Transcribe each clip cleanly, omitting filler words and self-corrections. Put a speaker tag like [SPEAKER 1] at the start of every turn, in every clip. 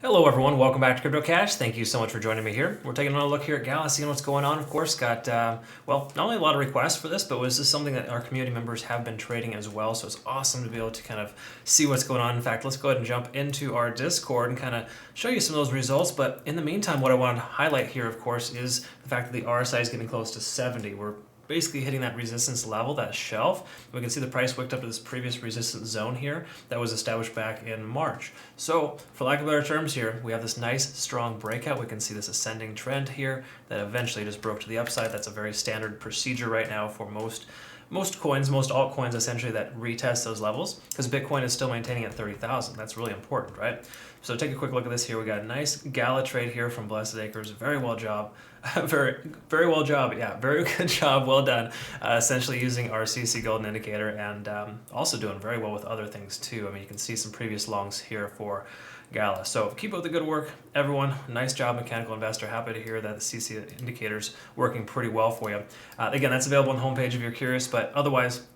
[SPEAKER 1] Hello everyone, welcome back to Crypto Cash. Thank you so much for joining me here. We're taking another look here at Gala, seeing what's going on. Of course, got, well, not only a lot of requests for this, but this is something that our community members have been trading as well, so it's awesome to be able to kind of see what's going on. In fact, let's go ahead and jump into our Discord and kind of show you some of those results, but in the meantime, what I want to highlight here, of course, is the fact that the RSI is getting close to 70. We're basically hitting that resistance level, that shelf. We can see the price wicked up to this previous resistance zone here that was established back in March. So for lack of better terms here, we have this nice strong breakout. We can see this ascending trend here that eventually just broke to the upside. That's a very standard procedure right now for most coins, most altcoins essentially that retest those levels, because Bitcoin is still maintaining at 30,000. That's really important, right? So take a quick look at this here. We got a nice Gala trade here from Blessed Acres. Very well job. very well job. Yeah, very good job. Well done. Essentially using our CC Golden Indicator and also doing very well with other things too. I mean, you can see some previous longs here for Gala. So keep up the good work, everyone. Nice job, Mechanical Investor. Happy to hear that the CC indicator's working pretty well for you. Again, that's available on the homepage if you're curious, but otherwise,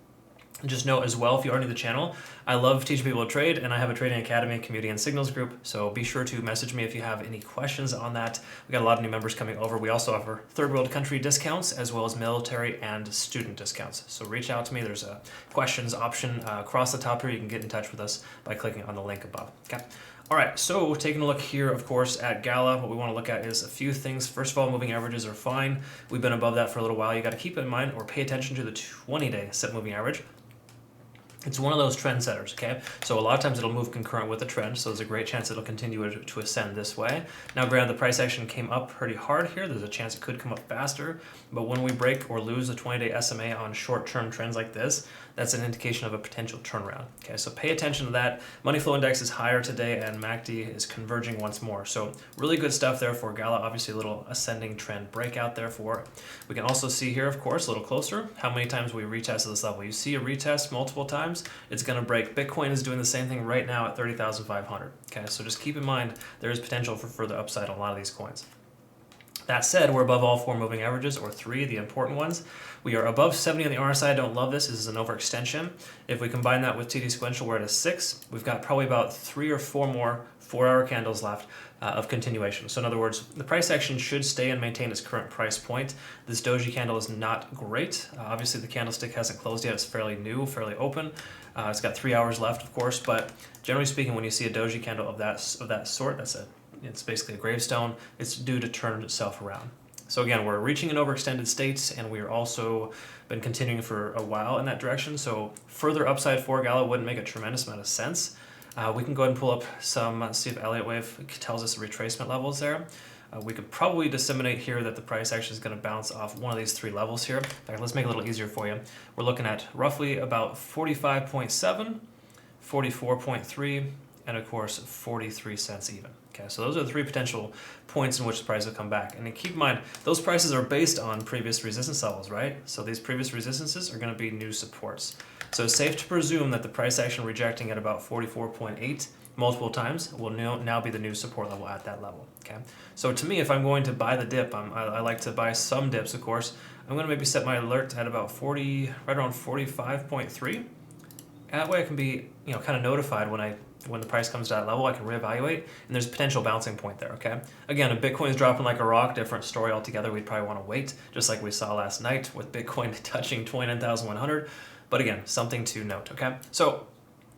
[SPEAKER 1] just note as well, if you are new to the channel, I love teaching people to trade, and I have a trading academy, community, and signals group, so be sure to message me if you have any questions on that. We got a lot of new members coming over. We also offer third world country discounts as well as military and student discounts. So reach out to me. There's a questions option across the top here. You can get in touch with us by clicking on the link above. Okay. All right, so taking a look here, of course, at Gala, what we want to look at is a few things. First of all, moving averages are fine. We've been above that for a little while. You got to keep in mind or pay attention to the 20-day set moving average. It's one of those trend setters, okay? So a lot of times it'll move concurrent with the trend, so there's a great chance it'll continue to ascend this way. Now granted, the price action came up pretty hard here. There's a chance it could come up faster, but when we break or lose the 20-day SMA on short-term trends like this, that's an indication of a potential turnaround, okay? So pay attention to that. Money flow index is higher today, and MACD is converging once more. So really good stuff there for Gala. Obviously a little ascending trend breakout there for it. We can also see here, of course, a little closer, how many times we retested this level. You see a retest multiple times, it's going to break. Bitcoin is doing the same thing right now at 30,500. Okay, so just keep in mind there is potential for further upside on a lot of these coins. That said, we're above all four moving averages, or three, the important ones. We are above 70 on the RSI. I don't love this. This is an overextension. If we combine that with TD sequential, we're at a 6. We've got probably about 3 or 4 more 4-hour candles left of continuation. So in other words, the price action should stay and maintain its current price point. This doji candle is not great. Obviously, the candlestick hasn't closed yet. It's fairly new, fairly open. It's got 3 hours left, of course, but generally speaking, when you see a doji candle of that sort, it's basically a gravestone. It's due to turn itself around. So again, we're reaching an overextended state, and we are also been continuing for a while in that direction. So further upside for Gala wouldn't make a tremendous amount of sense. We can go ahead and pull up some, see if Elliott wave tells us the retracement levels there. We could probably disseminate here that the price action is going to bounce off one of these 3 levels here. In fact, let's make it a little easier for you. We're looking at roughly about 45.7, 44.3, and of course 43 cents even. Okay, so those are the 3 potential points in which the price will come back. And keep in mind, those prices are based on previous resistance levels, right? So these previous resistances are going to be new supports. So it's safe to presume that the price action rejecting at about 44.8 multiple times will now be the new support level at that level. Okay, so to me, if I'm going to buy the dip, I like to buy some dips, of course. I'm going to maybe set my alert at about 40, right around 45.3. That way I can be, kind of notified when the price comes to that level. I can reevaluate, and there's a potential bouncing point there, okay? Again, if Bitcoin is dropping like a rock, different story altogether. We'd probably want to wait, just like we saw last night with Bitcoin touching 29,100. But again, something to note, okay? So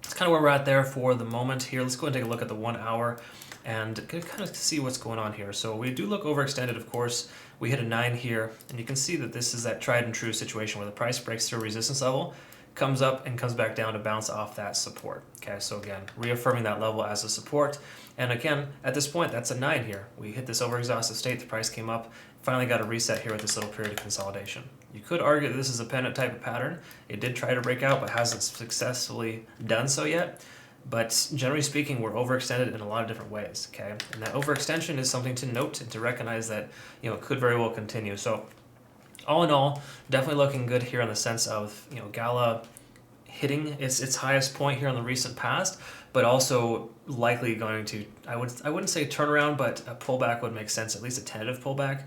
[SPEAKER 1] that's kind of where we're at there for the moment here. Let's go and take a look at the 1 hour and kind of see what's going on here. So we do look overextended, of course. We hit a 9 here, and you can see that this is that tried and true situation where the price breaks through a resistance level, comes up and comes back down to bounce off that support. Okay, so again, reaffirming that level as a support. And again, at this point, that's a 9 here. We hit this overexhausted state, the price came up, finally got a reset here with this little period of consolidation. You could argue that this is a pennant type of pattern. It did try to break out, but hasn't successfully done so yet. But generally speaking, we're overextended in a lot of different ways, okay? And that overextension is something to note and to recognize that, it could very well continue. So all in all, definitely looking good here in the sense of, Gala hitting its highest point here in the recent past, but also likely going to, I wouldn't say turnaround, but a pullback would make sense, at least a tentative pullback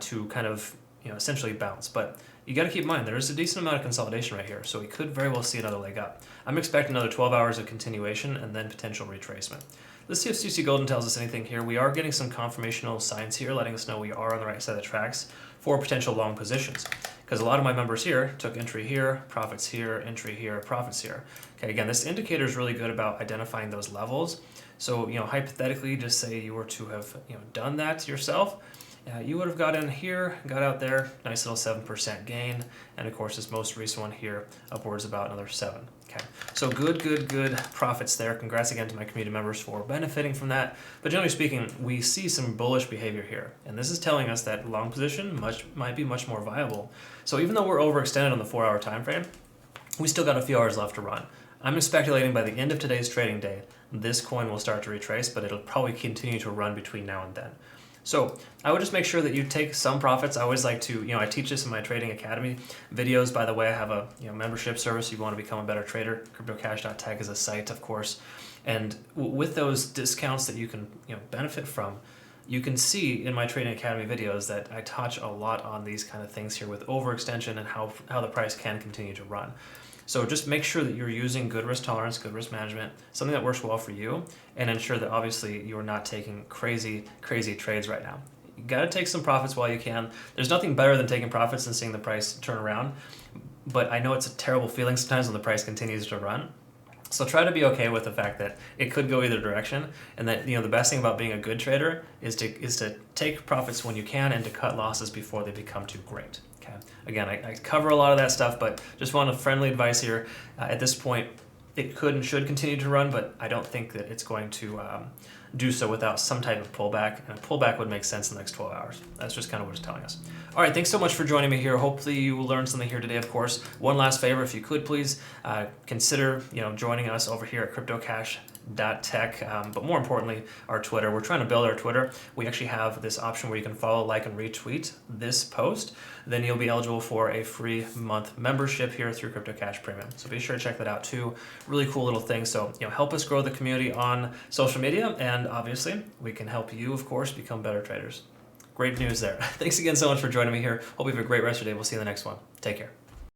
[SPEAKER 1] to kind of, essentially bounce. But you got to keep in mind, there is a decent amount of consolidation right here, so we could very well see another leg up. I'm expecting another 12 hours of continuation and then potential retracement. Let's see if CC Golden tells us anything here. We are getting some confirmational signs here, letting us know we are on the right side of the tracks for potential long positions. Because a lot of my members here took entry here, profits here, entry here, profits here. Okay, again, this indicator is really good about identifying those levels. So, hypothetically, just say you were to have, done that yourself. You would have got in here, got out there, nice little 7% gain, and of course this most recent one here, upwards about another 7. Okay, so good profits there. Congrats again to my community members for benefiting from that. But generally speaking, we see some bullish behavior here, and this is telling us that long position might be much more viable. So even though we're overextended on the 4-hour time frame, we still got a few hours left to run. I'm speculating by the end of today's trading day, this coin will start to retrace, but it'll probably continue to run between now and then. So I would just make sure that you take some profits. I always like to, I teach this in my Trading Academy videos. By the way, I have a membership service if you want to become a better trader. CryptoCash.tech is a site, of course. And with those discounts that you can benefit from, you can see in my Trading Academy videos that I touch a lot on these kind of things here with overextension and how the price can continue to run. So just make sure that you're using good risk tolerance, good risk management, something that works well for you, and ensure that obviously you're not taking crazy trades right now. You got to take some profits while you can. There's nothing better than taking profits and seeing the price turn around, but I know it's a terrible feeling sometimes when the price continues to run. So try to be okay with the fact that it could go either direction, and that the best thing about being a good trader is to take profits when you can and to cut losses before they become too great. Okay. Again, I cover a lot of that stuff, but just want a friendly advice here. At this point, it could and should continue to run, but I don't think that it's going to do so without some type of pullback, and a pullback would make sense in the next 12 hours. That's just kind of what it's telling us. All right, thanks so much for joining me here. Hopefully you learned something here today, of course. One last favor, if you could please consider joining us over here at CryptoCash.tech, but more importantly, our Twitter. We're trying to build our Twitter. We actually have this option where you can follow, like, and retweet this post. Then you'll be eligible for a free month membership here through CryptoCash Premium. So be sure to check that out too. Really cool little thing. So help us grow the community on social media, and obviously we can help you, of course, become better traders. Great news there. Thanks again so much for joining me here. Hope you have a great rest of your day. We'll see you in the next one. Take care.